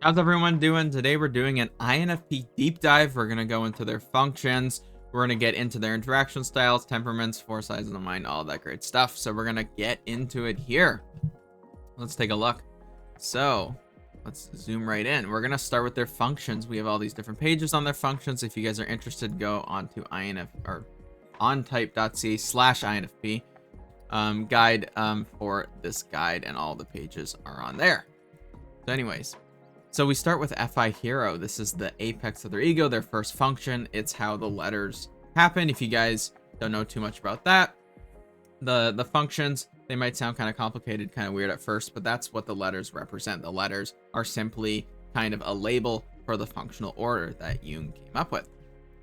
How's everyone doing? Today we're doing an INFP deep dive. We're going to go into their functions. We're going to get into their interaction styles, temperaments, four sides of the mind, all that great stuff. So we're going to get into it here. Let's take a look. So let's zoom right in. We're going to start with their functions. We have all these different pages on their functions. If you guys are interested, go on to ontype.ca/INFP guide for this guide, and all the pages are on there. So anyways, so we start with FI Hero. This is the apex of their ego, their first function. It's how the letters happen. If you guys don't know too much about that, the functions, they might sound kind of complicated, kind of weird at first, but that's what the letters represent. The letters are simply kind of a label for the functional order that Jung came up with.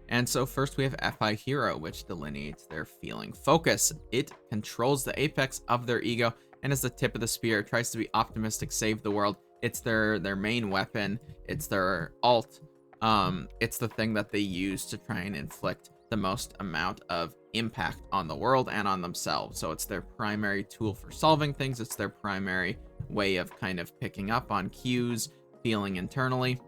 And so first we have FI Hero, which delineates their feeling focus. It controls the apex of their ego and is the tip of the spear. It tries to be optimistic, save the world. It's their main weapon. It's their alt. It's the thing that they use to try and inflict the most amount of impact on the world and on themselves. So it's their primary tool for solving things. It's their primary way of kind of picking up on cues, feeling internally.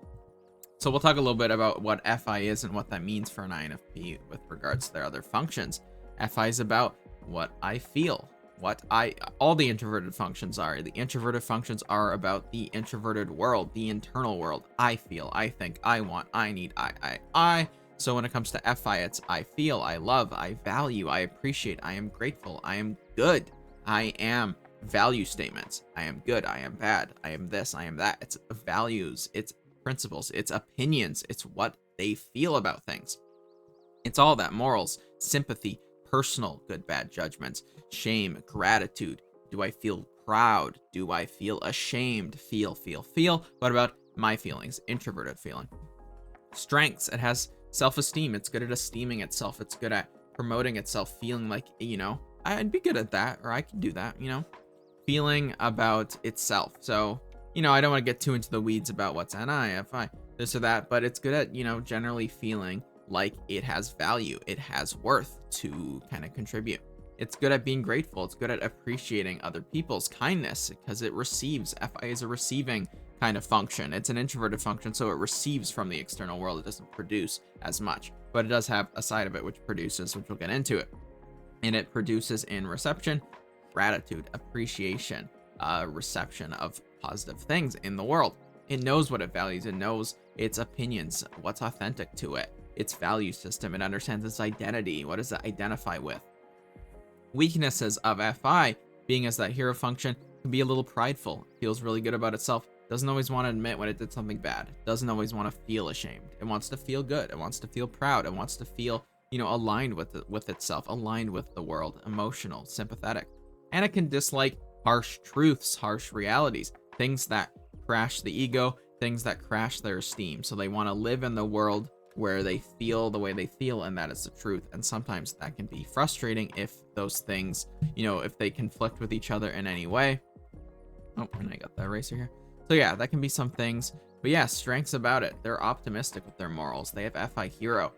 So we'll talk a little bit about what FI is and what that means for an INFP with regards to their other functions. FI is about what I feel. All the introverted functions are. The introverted functions are about the introverted world, the internal world. I feel, I think, I want, I need, I. So when it comes to FI, it's I feel, I love, I value, I appreciate, I am grateful, I am good, I am value statements. I am good, I am bad, I am this, I am that. It's values, it's principles, it's opinions, it's what they feel about things. It's all that: morals, sympathy, personal, good, bad judgments, shame, gratitude. Do I feel proud? Do I feel ashamed? Feel. What about my feelings? Introverted feeling. Strengths: it has self-esteem. It's good at esteeming itself. It's good at promoting itself, feeling like, I'd be good at that, or I can do that, feeling about itself. So, I don't want to get too into the weeds about what's NI, FI, this or that, but it's good at, generally feeling like it has value, it has worth to kind of contribute. It's good at being grateful. It's good at appreciating other people's kindness because it receives. FI is a receiving kind of function. It's an introverted function, so it receives from the external world. It doesn't produce as much, but it does have a side of it which produces, which we'll get into it. And it produces in reception, gratitude, appreciation, reception of positive things in the world. It knows what it values. It knows its opinions, what's authentic to it, its value system. It understands its identity. What does it identify with? Weaknesses of FI, being as that hero function, can be a little prideful. Feels really good about itself. Doesn't always want to admit when it did something bad. Doesn't always want to feel ashamed. It wants to feel good. It wants to feel proud. It wants to feel, aligned with itself, aligned with the world, emotional, sympathetic. And it can dislike harsh truths, harsh realities, things that crash the ego, things that crash their esteem. So they want to live in the world where they feel the way they feel, and that is the truth. And sometimes that can be frustrating if those things, if they conflict with each other in any way. Oh, and I got the eraser here. So yeah, that can be some things. But yeah, strengths about it: they're optimistic with their morals. They have FI Hero.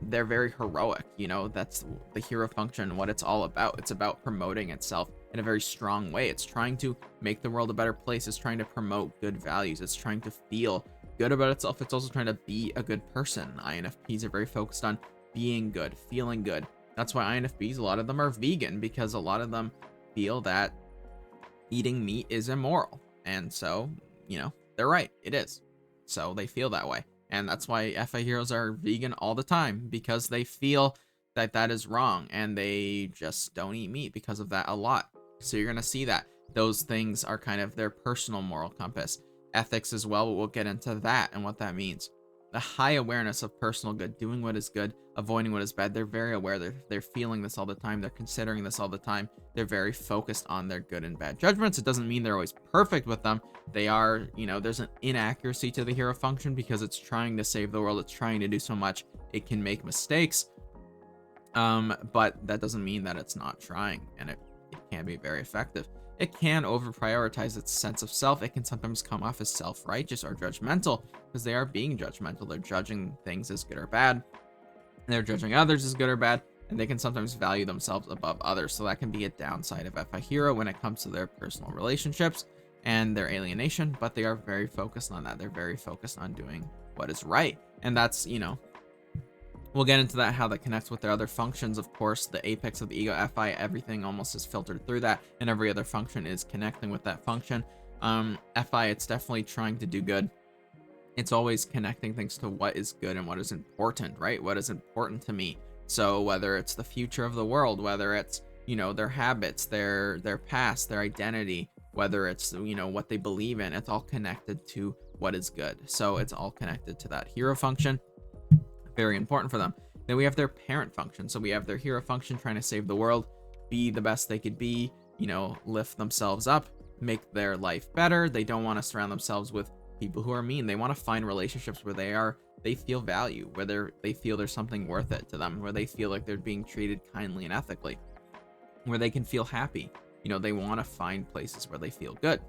They're very heroic. That's the hero function, what it's all about. It's about promoting itself in a very strong way. It's trying to make the world a better place. It's trying to promote good values. It's trying to feel good about itself. It's also trying to be a good person. INFPs are very focused on being good, feeling good. That's why INFPs, a lot of them are vegan, because a lot of them feel that eating meat is immoral. And so, they're right. It is. So they feel that way. And that's why FI heroes are vegan all the time, because they feel that that is wrong, and they just don't eat meat because of that a lot. So you're going to see that those things are kind of their personal moral compass. Ethics as well, but we'll get into that and what that means. The high awareness of personal good, doing what is good, avoiding what is bad. They're very aware. They're feeling this all the time. They're considering this all the time. They're very focused on their good and bad judgments. It doesn't mean they're always perfect with them. They are, there's an inaccuracy to the hero function because it's trying to save the world. It's trying to do so much. It can make mistakes. But that doesn't mean that it's not trying, and it can be very effective. It can over-prioritize its sense of self. It can sometimes come off as self-righteous or judgmental, because they are being judgmental. They're judging things as good or bad. They're judging others as good or bad, and they can sometimes value themselves above others. So that can be a downside of FI Hero when it comes to their personal relationships. and their alienation, but they are very focused on that. They're very focused on doing what is right. And that's, we'll get into that, how that connects with their other functions. Of course, the apex of the ego, FI, everything almost is filtered through that, and every other function is connecting with that function. FI, it's definitely trying to do good. It's always connecting things to what is good and what is important, right? What is important to me. So whether it's the future of the world, whether it's, their habits, their past, their identity, whether it's, what they believe in, it's all connected to what is good. So it's all connected to that hero function. Very important for them. Then we have their parent function. So we have their hero function, trying to save the world, be the best they could be, lift themselves up, make their life better. They don't want to surround themselves with people who are mean. They want to find relationships where they feel value, where they feel there's something worth it to them, where they feel like they're being treated kindly and ethically, where they can feel happy. They want to find places where they feel good.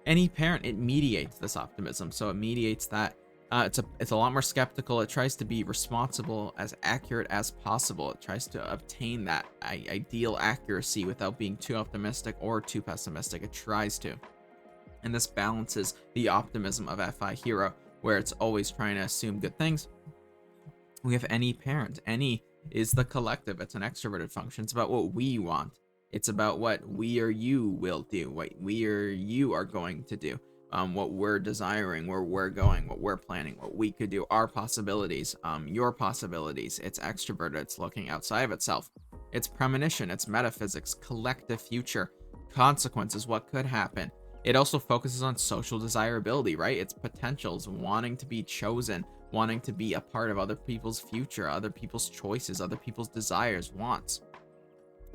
Any parent, it mediates this optimism. So it mediates that. It's a lot more skeptical. It tries to be responsible, as accurate as possible. It tries to obtain that ideal accuracy without being too optimistic or too pessimistic. It tries to. And this balances the optimism of FI hero, where it's always trying to assume good things. We have any parent. Any is the collective. It's an extroverted function. It's about what we want. It's about what we or you will do, what we or you are going to do, what we're desiring, where we're going, what we're planning, what we could do, our possibilities, your possibilities. It's extroverted. It's looking outside of itself. It's premonition. It's metaphysics, collective future, consequences, what could happen. It also focuses on social desirability, right? It's potentials, wanting to be chosen, wanting to be a part of other people's future, other people's choices, other people's desires, wants,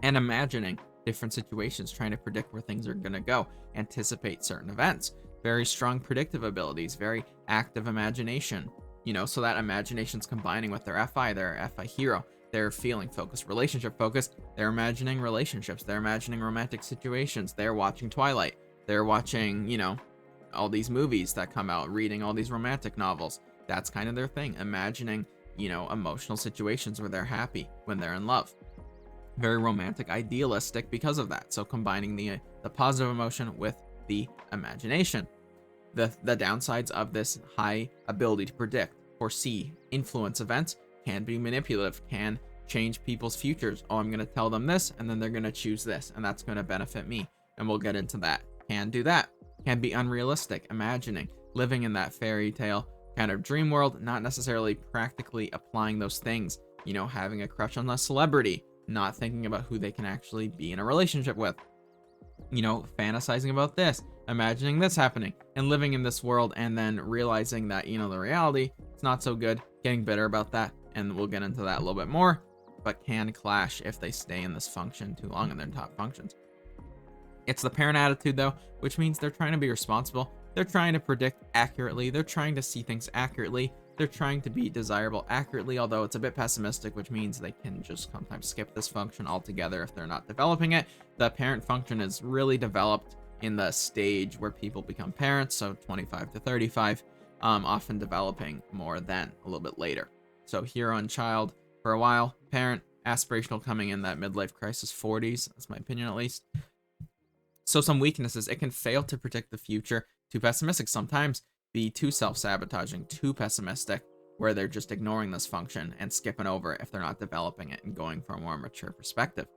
and imagining different situations, trying to predict where things are going to go, anticipate certain events. Very strong predictive abilities, very active imagination, so that imagination's combining with their FI hero. They're feeling focused, relationship focused. They're imagining relationships. They're imagining romantic situations. They're watching Twilight. They're watching, all these movies that come out, reading all these romantic novels. That's kind of their thing. Imagining, emotional situations where they're happy, when they're in love. Very romantic, idealistic because of that. So combining the positive emotion with the imagination. The downsides of this high ability to predict, foresee, influence events, can be manipulative, can change people's futures. Oh, I'm going to tell them this, and then they're going to choose this, and that's going to benefit me. And we'll get into that. Can do that. Can be unrealistic, imagining, living in that fairy tale kind of dream world, not necessarily practically applying those things. Having a crush on a celebrity, not thinking about who they can actually be in a relationship with. Fantasizing about this, imagining this happening, and living in this world, and then realizing that, the reality is not so good, getting bitter about that, and we'll get into that a little bit more, but can clash if they stay in this function too long in their top functions. It's the parent attitude, though, which means they're trying to be responsible. They're trying to predict accurately. They're trying to see things accurately. They're trying to be desirable accurately, although it's a bit pessimistic, which means they can just sometimes skip this function altogether if they're not developing it. The parent function is really developed in the stage where people become parents, so 25 to 35, often developing more than a little bit later. So hero and child for a while, parent, aspirational coming in that midlife crisis 40s. That's my opinion, at least. So some weaknesses: it can fail to predict the future, too pessimistic, sometimes be too self-sabotaging, too pessimistic, where they're just ignoring this function and skipping over it if they're not developing it and going for a more mature perspective.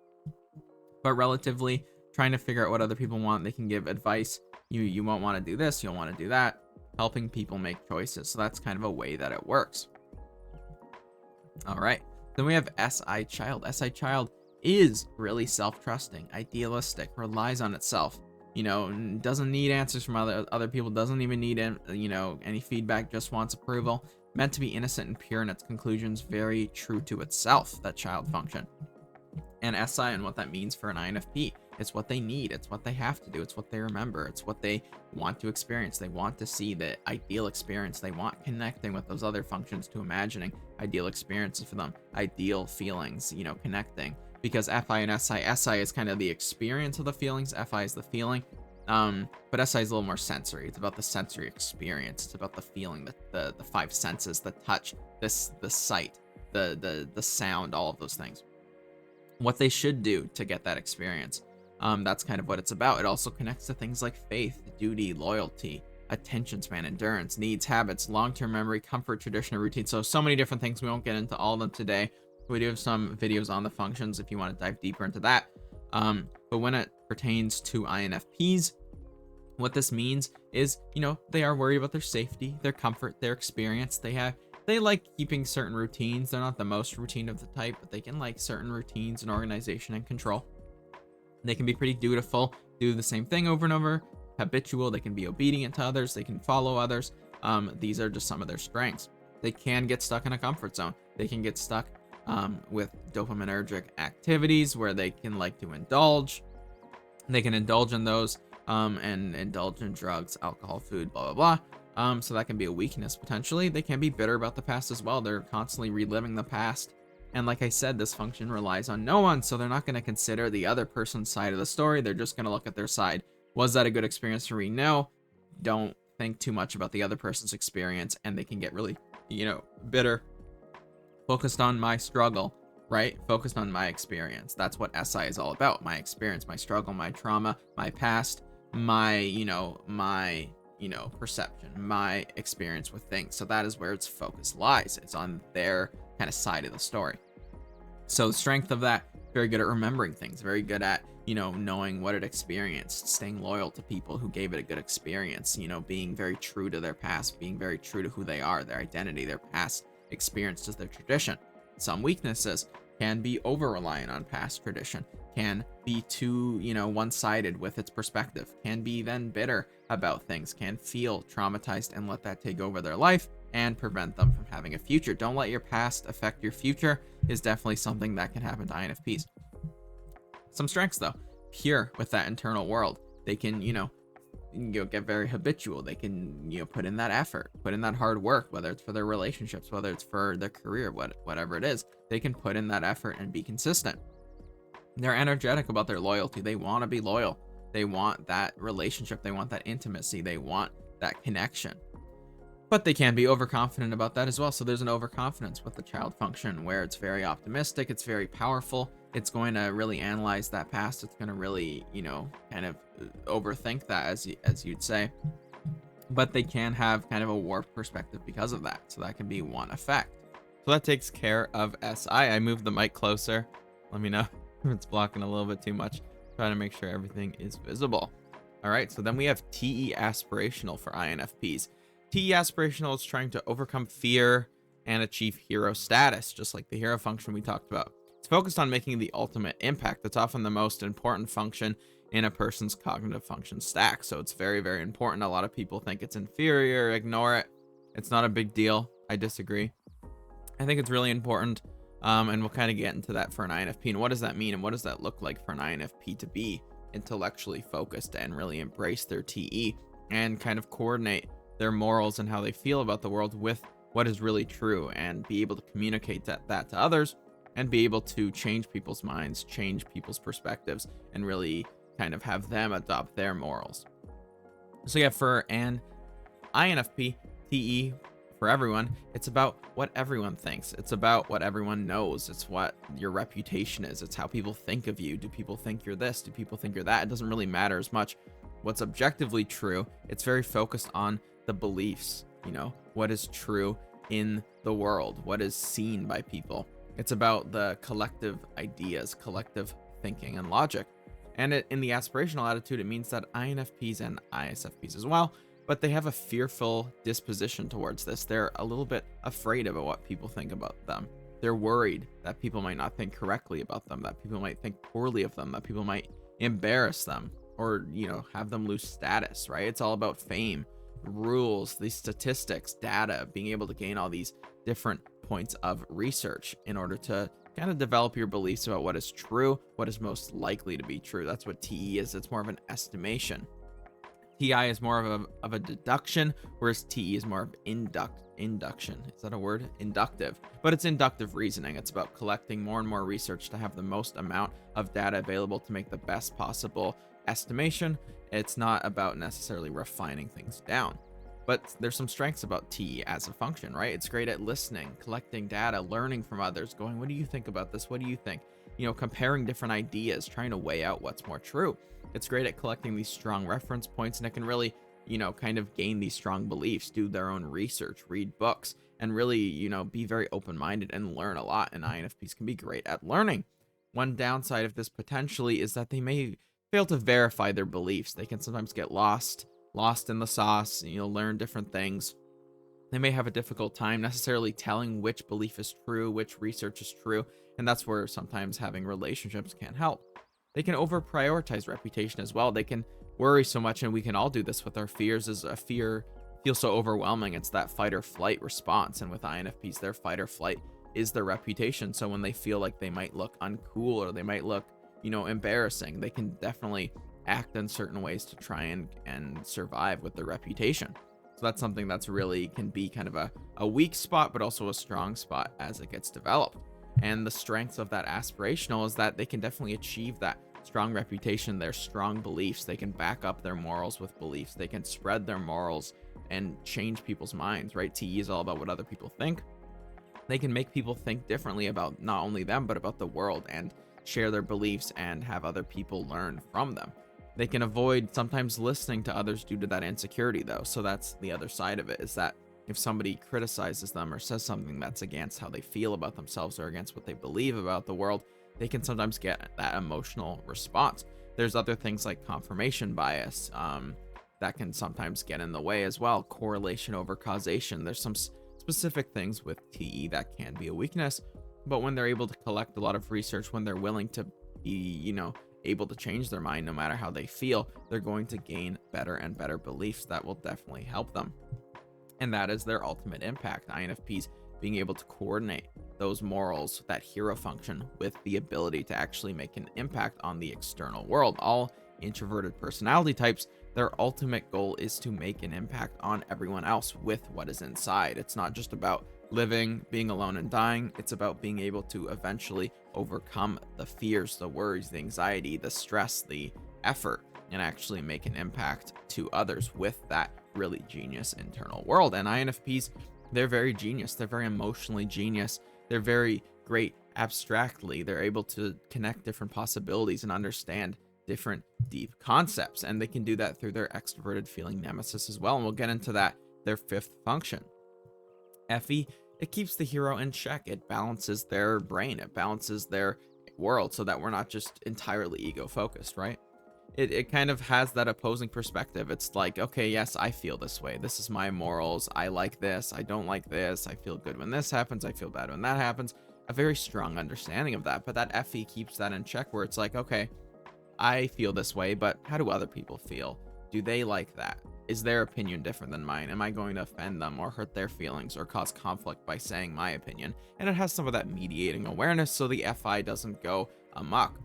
But relatively trying to figure out what other people want. They can give advice. You won't want to do this, you'll want to do that, helping people make choices. So that's kind of a way that it works. All right, then we have SI child. SI child is really self-trusting, idealistic, relies on itself, doesn't need answers from other people, doesn't even need any feedback, just wants approval, meant to be innocent and pure in its conclusions, very true to itself, that child function. And SI, and what that means for an INFP, it's what they need, it's what they have to do, it's what they remember, it's what they want to experience. They want to see the ideal experience. They want connecting with those other functions, to imagining ideal experiences for them, ideal feelings, connecting. Because FI and SI is kind of the experience of the feelings, FI is the feeling, but SI is a little more sensory. It's about the sensory experience. It's about the feeling, the five senses, the touch, the sight, the sound, all of those things. What they should do to get that experience. That's kind of what it's about. It also connects to things like faith, duty, loyalty, attention span, endurance, needs, habits, long-term memory, comfort, tradition, and routine. So many different things. We won't get into all of them today. We do have some videos on the functions if you want to dive deeper into that. But when it pertains to INFPs, what this means is, they are worried about their safety, their comfort, their experience. They like keeping certain routines. They're not the most routine of the type, but they can like certain routines and organization and control. They can be pretty dutiful, do the same thing over and over, habitual. They can be obedient to others. They can follow others. These are just some of their strengths. They can get stuck in a comfort zone. They can get stuck with dopaminergic activities where they can like to indulge. They can indulge in those and indulge in drugs, alcohol, food, blah, blah, blah. So that can be a weakness potentially. They can be bitter about the past as well. They're constantly reliving the past. And like I said, this function relies on no one, so they're not going to consider the other person's side of the story. They're just going to look at their side. Was that a good experience for me? No. Don't think too much about the other person's experience, and they can get really, bitter. Focused on my struggle, right? Focused on my experience. That's what SI is all about. My experience, my struggle, my trauma, my past, my perception, my experience with things. So that is where its focus lies. It's on their kind of side of the story. So the strength of that, very good at remembering things, very good at, knowing what it experienced, staying loyal to people who gave it a good experience, being very true to their past, being very true to who they are, their identity, their past experience is their tradition. Some weaknesses can be over reliant on past tradition, can be too, one-sided with its perspective, can be then bitter about things, can feel traumatized and let that take over their life and prevent them from having a future. Don't let your past affect your future is definitely something that can happen to INFPs. Some strengths though, pure with that internal world. They can, get very habitual. They can, put in that effort, put in that hard work, whether it's for their relationships, whether it's for their career, whatever it is, they can put in that effort and be consistent. They're energetic about their loyalty. They want to be loyal. They want that relationship. They want that intimacy. They want that connection. But they can be overconfident about that as well. So there's an overconfidence with the child function where it's very optimistic. It's very powerful. It's going to really analyze that past. It's going to really, kind of overthink that, as you'd say. But they can have kind of a warped perspective because of that. So that can be one effect. So that takes care of SI. I moved the mic closer. Let me know if it's blocking a little bit too much. Trying to make sure everything is visible. All right. So then we have TE Aspirational for INFPs. TE Aspirational is trying to overcome fear and achieve hero status, just like the hero function we talked about. It's focused on making the ultimate impact. That's often the most important function in a person's cognitive function stack. So it's very, very important. A lot of people think it's inferior, ignore it. It's not a big deal. I disagree. I think it's really important. And we'll kind of get into that for an INFP. And what does that mean? And what does that look like for an INFP to be intellectually focused and really embrace their TE and kind of coordinate their morals and how they feel about the world with what is really true, and be able to communicate that to others, and be able to change people's minds, change people's perspectives, and really kind of have them adopt their morals. So yeah, for an INFP, TE for everyone, it's about what everyone thinks. It's about what everyone knows. It's what your reputation is. It's how people think of you. Do people think you're this? Do people think you're that? It doesn't really matter as much what's objectively true. It's very focused on the beliefs, what is true in the world, what is seen by people. It's about the collective ideas, collective thinking and logic. And in the aspirational attitude, it means that INFPs and ISFPs as well, but they have a fearful disposition towards this. They're a little bit afraid about what people think about them. They're worried that people might not think correctly about them, that people might think poorly of them, that people might embarrass them or, have them lose status, right? It's all about fame, rules, these statistics, data, being able to gain all these different points of research in order to kind of develop your beliefs about what is true, what is most likely to be true. That's what TE is. It's more of an estimation. TI is more of a deduction, whereas TE is more of induction. Is that a word? Inductive. But it's inductive reasoning. It's about collecting more and more research to have the most amount of data available to make the best possible estimation. It's not about necessarily refining things down. But there's some strengths about TE as a function, right? It's great at listening, collecting data, learning from others, going, what do you think about this? What do you think? comparing different ideas, trying to weigh out what's more true. It's great at collecting these strong reference points, and it can really, kind of gain these strong beliefs, do their own research, read books, and really, be very open-minded and learn a lot. And INFPs can be great at learning. One downside of this potentially is that they may fail to verify their beliefs. They can sometimes get lost in the sauce, learn different things. They may have a difficult time necessarily telling which belief is true, which research is true, and that's where sometimes having relationships can help. They can over prioritize reputation as well. They can worry so much, and we can all do this with our fears, as a fear feels so overwhelming. It's that fight or flight response, and with INFPs, their fight or flight is their reputation. So when they feel like they might look uncool or they might look, embarrassing, they can definitely act in certain ways to try and survive with their reputation. So that's something that's really can be kind of a weak spot, but also a strong spot as it gets developed. And the strengths of that aspirational is that they can definitely achieve that strong reputation, their strong beliefs. They can back up their morals with beliefs. They can spread their morals and change people's minds, right? TE is all about what other people think. They can make people think differently about not only them, but about the world, and share their beliefs and have other people learn from them. They can avoid sometimes listening to others due to that insecurity, though. So that's the other side of it, is that if somebody criticizes them or says something that's against how they feel about themselves or against what they believe about the world, they can sometimes get that emotional response. There's other things like confirmation bias that can sometimes get in the way as well. Correlation over causation. There's some specific things with TE that can be a weakness, but when they're able to collect a lot of research, when they're willing to be, able to change their mind no matter how they feel, they're going to gain better and better beliefs that will definitely help them. And that is their ultimate impact. INFPs being able to coordinate those morals, that hero function, with the ability to actually make an impact on the external world. All introverted personality types, their ultimate goal is to make an impact on everyone else with what is inside. It's not just about living, being alone and dying. It's about being able to eventually overcome the fears, the worries, the anxiety, the stress, the effort, and actually make an impact to others with that really genius internal world. And INFPs, they're very genius. They're very emotionally genius. They're very great abstractly. They're able to connect different possibilities and understand different deep concepts. And they can do that through their extroverted feeling nemesis as well. And we'll get into that, their fifth function. FE, it keeps the hero in check. It balances their brain. It balances their world so that we're not just entirely ego focused, right? It kind of has that opposing perspective. It's like, okay, yes, I feel this way. This is my morals. I like this. I don't like this. I feel good when this happens. I feel bad when that happens. A very strong understanding of that. But that FE keeps that in check, where it's like, okay, I feel this way, but how do other people feel? Do they like that? Is their opinion different than mine? Am I going to offend them or hurt their feelings or cause conflict by saying my opinion? And it has some of that mediating awareness, so the FI doesn't go amok.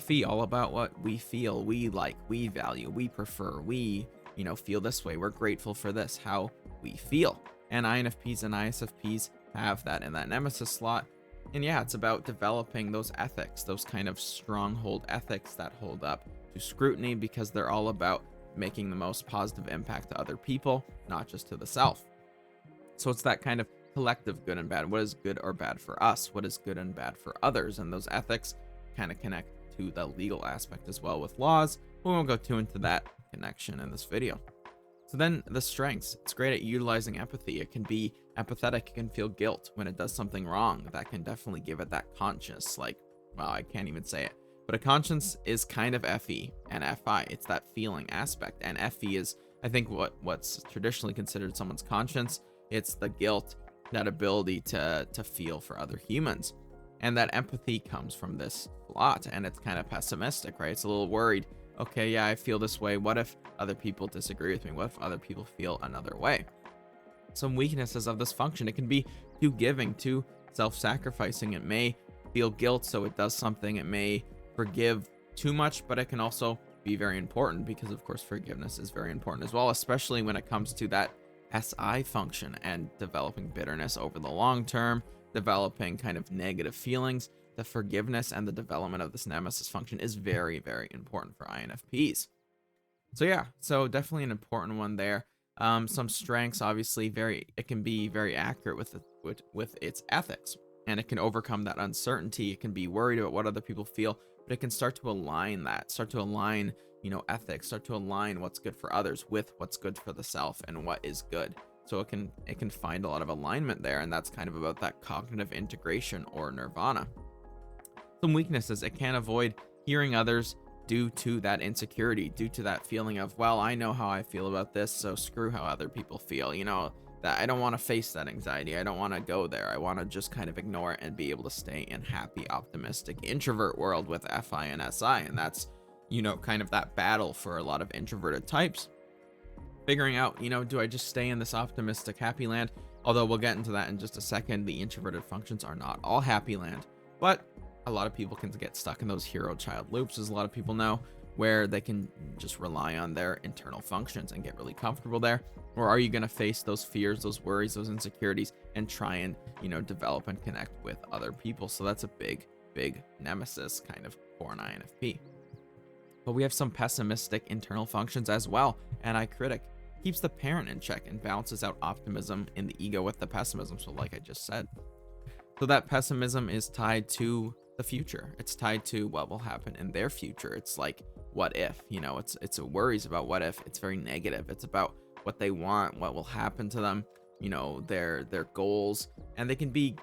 FE, all about what we feel, we like, we value, we prefer, we, feel this way. We're grateful for this, how we feel. And INFPs and ISFPs have that in that Nemesis slot. And yeah, it's about developing those ethics, those kind of stronghold ethics that hold up to scrutiny, because they're all about making the most positive impact to other people, not just to the self. So it's that kind of collective good and bad. What is good or bad for us? What is good and bad for others? And those ethics kind of connect to the legal aspect as well with laws. We won't go too into that connection in this video. So then the strengths, it's great at utilizing empathy. It can be empathetic. It can feel guilt when it does something wrong. That can definitely give it that conscience, like, well, I can't even say it, but a conscience is kind of FE and FI. It's that feeling aspect. And FE is, I think, what's traditionally considered someone's conscience. It's the guilt, that ability to feel for other humans. And that empathy comes from this lot, and it's kind of pessimistic, right? It's a little worried. Okay, yeah, I feel this way. What if other people disagree with me? What if other people feel another way? Some weaknesses of this function: it can be too giving, too self-sacrificing. It may feel guilt, so it does something. It may forgive too much, but it can also be very important, because of course forgiveness is very important as well, especially when it comes to that SI function and developing bitterness over the long term, developing kind of negative feelings. The forgiveness and the development of this Nemesis function is very, very important for INFPs. So yeah, so definitely an important one there. Some strengths, obviously, it can be very accurate with its ethics. and it can overcome that uncertainty. It can be worried about what other people feel, but it can start to align ethics, start to align what's good for others with what's good for the self and what is good. So it can find a lot of alignment there, and that's kind of about that cognitive integration or nirvana. Some weaknesses: it can avoid hearing others due to that insecurity, due to that feeling of, well, I know how I feel about this, so screw how other people feel. That I don't want to face that anxiety. I don't want to go there. I want to just kind of ignore it and be able to stay in happy, optimistic introvert world with FI and SI. And that's, kind of that battle for a lot of introverted types. Figuring out, do I just stay in this optimistic happy land? Although we'll get into that in just a second. The introverted functions are not all happy land, but a lot of people can get stuck in those hero child loops, as a lot of people know, where they can just rely on their internal functions and get really comfortable there. Or are you going to face those fears, those worries, those insecurities, and try and, develop and connect with other people? So that's a big nemesis kind of for an INFP. But we have some pessimistic internal functions as well. Critic keeps the parent in check and balances out optimism in the ego with the pessimism. So like I just said, so that pessimism is tied to the future. It's tied to what will happen in their future. It's like, what if, it's worries about what if. It's very negative. It's about what they want, what will happen to them, their goals. And they can be,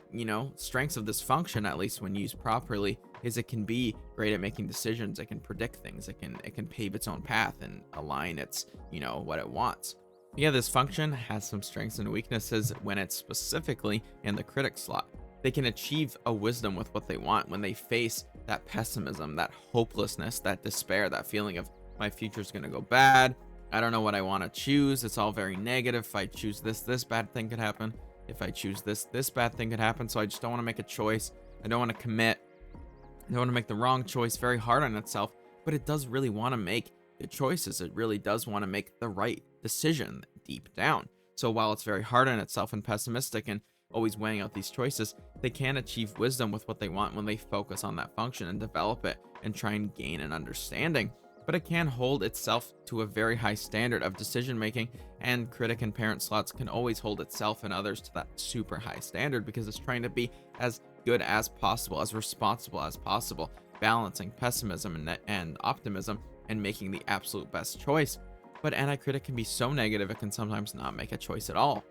strengths of this function, at least when used properly, is it can be great at making decisions. It can predict things. It can pave its own path and align its, what it wants. Yeah, this function has some strengths and weaknesses when it's specifically in the critic slot. They can achieve a wisdom with what they want when they face that pessimism, that hopelessness, that despair, that feeling of my future's going to go bad. I don't know what I want to choose. It's all very negative. If I choose this bad thing could happen. If I choose this bad thing could happen. So I just don't want to make a choice. I don't want to commit. I don't want to make the wrong choice. Very hard on itself, but it does really want to make good choices. It really does want to make the right decision deep down. So while it's very hard on itself and pessimistic and always weighing out these choices, they can achieve wisdom with what they want when they focus on that function and develop it and try and gain an understanding. But it can hold itself to a very high standard of decision making, and critic and parent slots can always hold itself and others to that super high standard because it's trying to be as good as possible, as responsible as possible, balancing pessimism and optimism and making the absolute best choice. But anti-critic can be so negative it can sometimes not make a choice at all.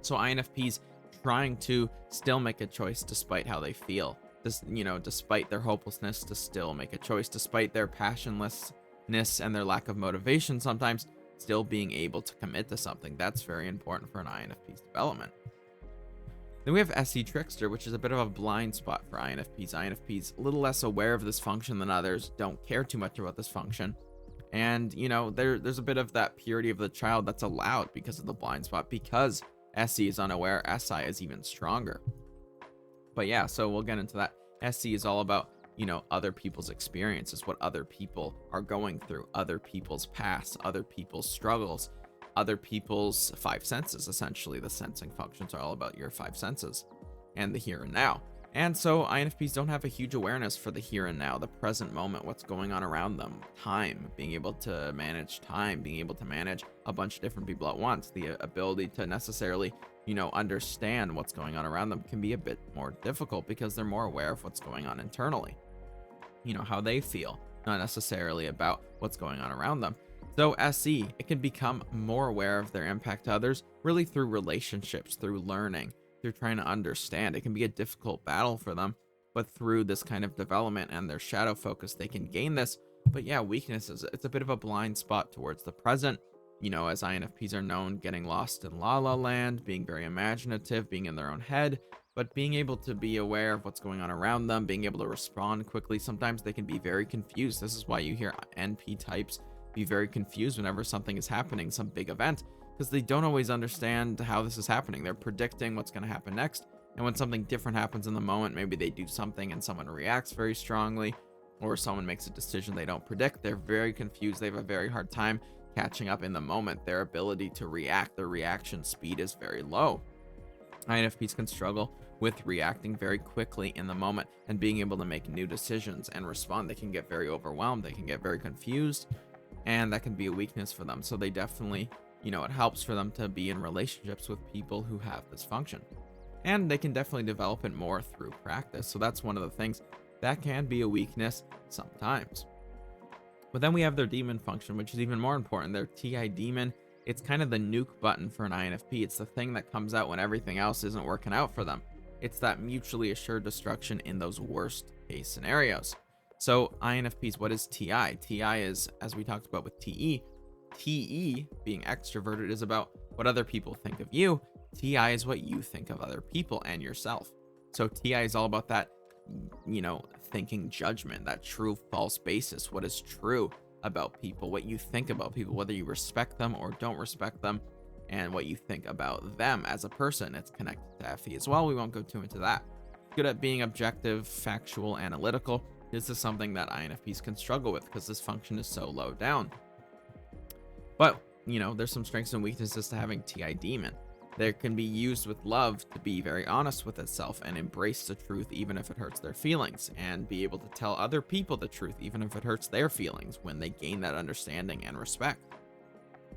So INFPs trying to still make a choice despite how they feel, despite their hopelessness, to still make a choice, despite their passionlessness and their lack of motivation, sometimes still being able to commit to something. That's very important for an INFP's development. Then we have SE Trickster, which is a bit of a blind spot for INFPs. INFPs a little less aware of this function than others, don't care too much about this function. And, there's a bit of that purity of the child that's allowed because of the blind spot, because SE is unaware, SI is even stronger. But yeah, so we'll get into that. SE is all about, other people's experiences, what other people are going through, other people's past, other people's struggles, other people's five senses. Essentially, the sensing functions are all about your five senses and the here and now. And so INFPs don't have a huge awareness for the here and now, the present moment, what's going on around them, time, being able to manage time, being able to manage a bunch of different people at once. The ability to necessarily, understand what's going on around them can be a bit more difficult because they're more aware of what's going on internally, how they feel, not necessarily about what's going on around them. So SE, it can become more aware of their impact to others, really through relationships, through learning, through trying to understand. It can be a difficult battle for them, but through this kind of development and their shadow focus, they can gain this. But yeah, weaknesses, it's a bit of a blind spot towards the present. As INFPs are known, getting lost in la la land, being very imaginative, being in their own head, but being able to be aware of what's going on around them, being able to respond quickly. Sometimes they can be very confused. This is why you hear NP types be very confused whenever something is happening, some big event, because they don't always understand how this is happening. They're predicting what's going to happen next, and when something different happens in the moment, maybe they do something and someone reacts very strongly, or someone makes a decision they don't predict. They're very confused. They have a very hard time catching up in the moment. Their ability to react, their reaction speed is very low. INFPs can struggle with reacting very quickly in the moment and being able to make new decisions and respond. They can get very overwhelmed. They can get very confused, and that can be a weakness for them. So they definitely, it helps for them to be in relationships with people who have this function. and they can definitely develop it more through practice. So that's one of the things that can be a weakness sometimes. But then we have their demon function, which is even more important. Their TI demon, it's kind of the nuke button for an INFP. It's the thing that comes out when everything else isn't working out for them. It's that mutually assured destruction in those worst case scenarios. So INFPs, what is TI? TI is, as we talked about with TE, being extroverted is about what other people think of you. TI is what you think of other people and yourself. So TI is all about that, thinking judgment, that true false basis, what is true about people, what you think about people, whether you respect them or don't respect them, and what you think about them as a person. It's connected to FE as well. We won't go too into that. Good at being objective, factual, analytical. This is something that INFPs can struggle with because this function is so low down. But, there's some strengths and weaknesses to having TI demon. There can be used with love to be very honest with itself and embrace the truth even if it hurts their feelings, and be able to tell other people the truth even if it hurts their feelings when they gain that understanding and respect.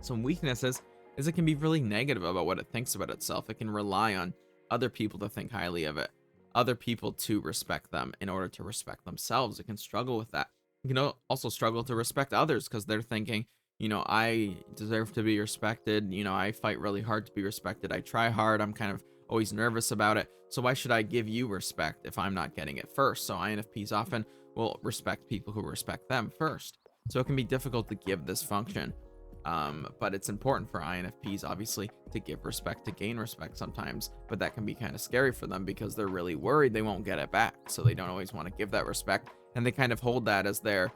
Some weaknesses is it can be really negative about what it thinks about itself. It can rely on other people to think highly of it, other people to respect them in order to respect themselves. It can struggle with that. It can also struggle to respect others because they're thinking, I deserve to be respected. I fight really hard to be respected. I try hard. I'm kind of always nervous about it. So why should I give you respect if I'm not getting it first? So INFPs often will respect people who respect them first. So it can be difficult to give this function. But it's important for INFPs, obviously, to give respect, to gain respect sometimes. But that can be kind of scary for them because they're really worried they won't get it back. So they don't always want to give that respect. And they kind of hold that as their,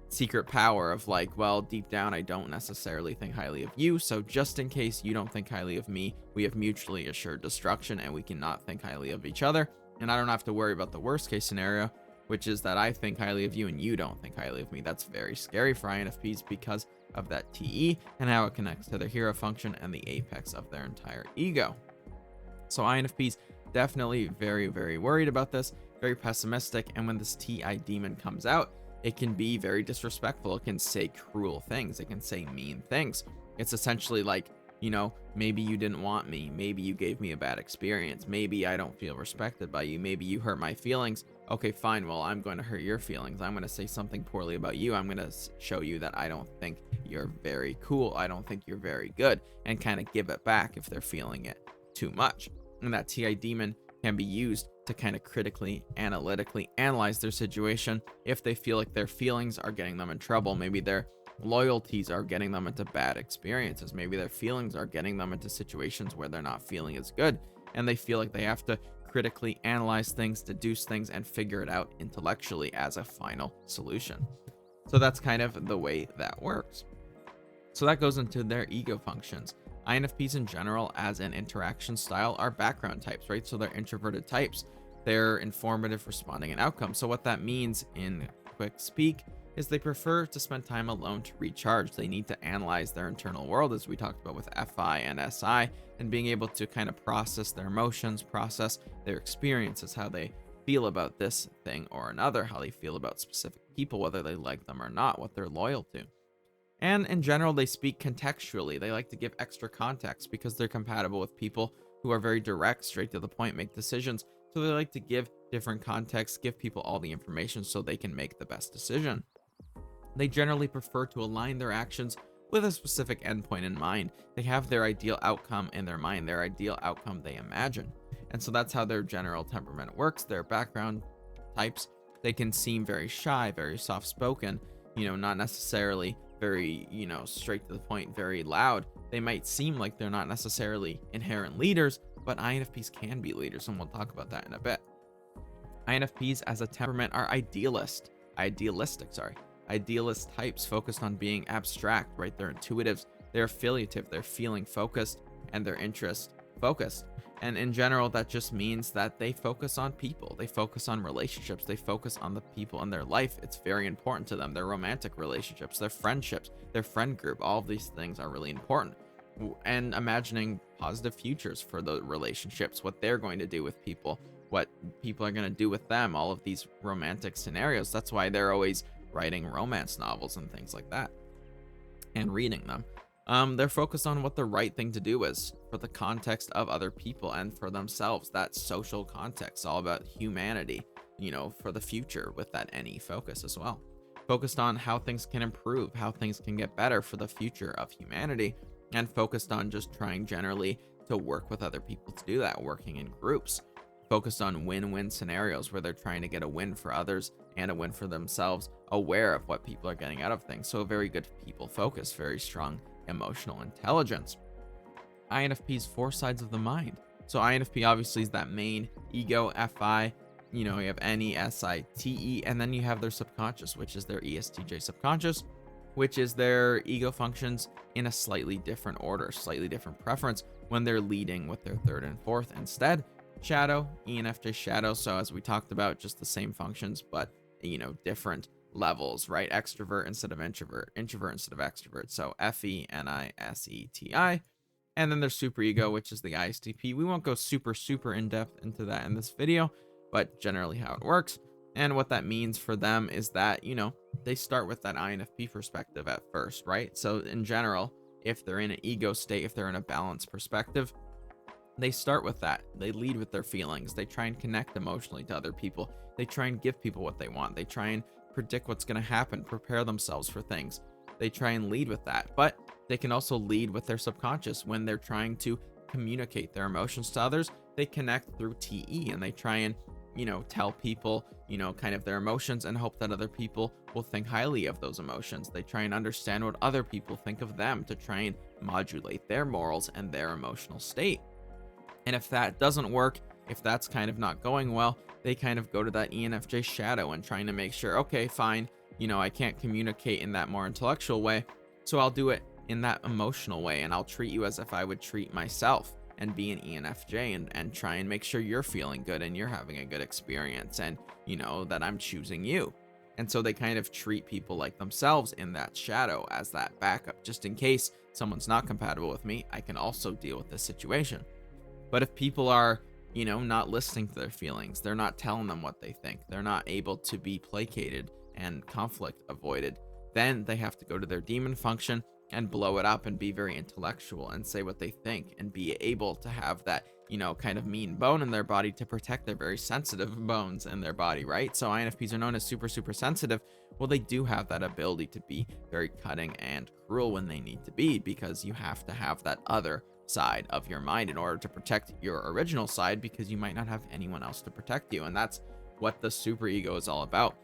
secret power of like, well, deep down, I don't necessarily think highly of you. So just in case you don't think highly of me, we have mutually assured destruction and we cannot think highly of each other. And I don't have to worry about the worst case scenario, which is that I think highly of you and you don't think highly of me. That's very scary for INFPs because of that TE and how it connects to their hero function and the apex of their entire ego. So INFPs definitely very, very worried about this, very pessimistic. And when this TI demon comes out, it can be very disrespectful. It can say cruel things. It can say mean things. It's essentially like, maybe you didn't want me. Maybe you gave me a bad experience. Maybe I don't feel respected by you. Maybe you hurt my feelings. Okay, fine. Well, I'm going to hurt your feelings. I'm going to say something poorly about you. I'm going to show you that I don't think you're very cool. I don't think you're very good, and kind of give it back if they're feeling it too much. And that TI demon can be used to kind of critically, analytically analyze their situation. If they feel like their feelings are getting them in trouble, maybe their loyalties are getting them into bad experiences, maybe their feelings are getting them into situations where they're not feeling as good, and they feel like they have to critically analyze things, deduce things, and figure it out intellectually as a final solution. So that's kind of the way that works. So that goes into their ego functions. INFPs in general, as an interaction style, are background types, right? So they're introverted types. They're informative, responding, and outcome. So what that means in quick speak is they prefer to spend time alone to recharge. They need to analyze their internal world, as we talked about with FI and SI, and being able to kind of process their emotions, process their experiences, how they feel about this thing or another, how they feel about specific people, whether they like them or not, what they're loyal to. And in general, they speak contextually. They like to give extra context because they're compatible with people who are very direct, straight to the point, make decisions. So they like to give different contexts, give people all the information so they can make the best decision. They generally prefer to align their actions with a specific endpoint in mind. They have their ideal outcome in their mind, their ideal outcome they imagine. And so that's how their general temperament works. Their background types, they can seem very shy, very soft-spoken, not necessarily very, straight to the point, very loud. They might seem like they're not necessarily inherent leaders, but INFPs can be leaders, and we'll talk about that in a bit. INFPs as a temperament are idealistic. Idealist types focused on being abstract, right? They're intuitives, they're affiliative, they're feeling focused, and they're interest focused. And in general, that just means that they focus on people, they focus on relationships, they focus on the people in their life. It's very important to them. Their romantic relationships, their friendships, their friend group, all of these things are really important. And imagining positive futures for the relationships, what they're going to do with people, what people are going to do with them, all of these romantic scenarios. That's why they're always writing romance novels and things like that and reading them. They're focused on what the right thing to do is for the context of other people and for themselves. That social context, all about humanity, for the future with that NE focus as well. Focused on how things can improve, how things can get better for the future of humanity, and focused on just trying generally to work with other people to do that, working in groups. Focused on win-win scenarios where they're trying to get a win for others and a win for themselves, aware of what people are getting out of things. So a very good people focus, very strong emotional intelligence. INFP's four sides of the mind. So INFP obviously is that main ego, FI, you have NE, SI, TE, and then you have their subconscious, which is their ESTJ subconscious, which is their ego functions in a slightly different order, slightly different preference when they're leading with their third and fourth instead. Shadow, ENFJ shadow. So as we talked about, just the same functions, but different levels, right? Extrovert instead of introvert, introvert instead of extrovert. So FE, NI, SE, TI. And then there's superego, which is the ISTP. We won't go super in depth into that in this video, but generally how it works. And what that means for them is that, they start with that INFP perspective at first, right? So in general, if they're in an ego state, if they're in a balanced perspective, they start with that. They lead with their feelings. They try and connect emotionally to other people. They try and give people what they want. They try and predict what's going to happen, prepare themselves for things. They try and lead with that. But they can also lead with their subconscious when they're trying to communicate their emotions to others. They connect through TE and they try and, tell people, kind of their emotions and hope that other people will think highly of those emotions. They try and understand what other people think of them to try and modulate their morals and their emotional state. And if that doesn't work, if that's kind of not going well, they kind of go to that ENFJ shadow and trying to make sure, okay, fine, I can't communicate in that more intellectual way, so I'll do it in that emotional way, and I'll treat you as if I would treat myself and be an ENFJ and try and make sure you're feeling good and you're having a good experience and, that I'm choosing you. And so they kind of treat people like themselves in that shadow as that backup, just in case someone's not compatible with me, I can also deal with this situation. But if people are, not listening to their feelings, they're not telling them what they think, they're not able to be placated and conflict avoided, then they have to go to their demon function and blow it up and be very intellectual and say what they think and be able to have that, kind of mean bone in their body to protect their very sensitive bones in their body, right? So INFPs are known as super sensitive. Well, they do have that ability to be very cutting and cruel when they need to be, because you have to have that other side of your mind in order to protect your original side, because you might not have anyone else to protect you. And that's what the superego is all about.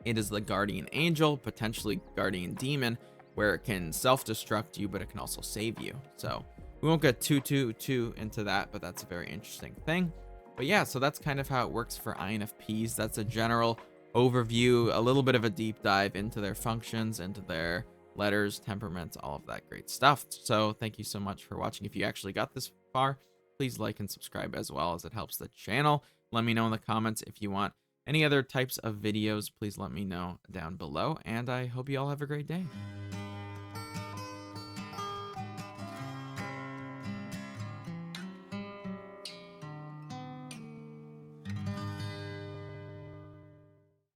It is the guardian angel, potentially guardian demon, where it can self-destruct you, but it can also save you. So we won't get too into that, but that's a very interesting thing. But yeah, so that's kind of how it works for INFPs. That's a general overview, a little bit of a deep dive into their functions, into their letters, temperaments, all of that great stuff. So thank you so much for watching. If you actually got this far, please like and subscribe as well, as it helps the channel. Let me know in the comments if you want any other types of videos. Please let me know down below, and I hope you all have a great day.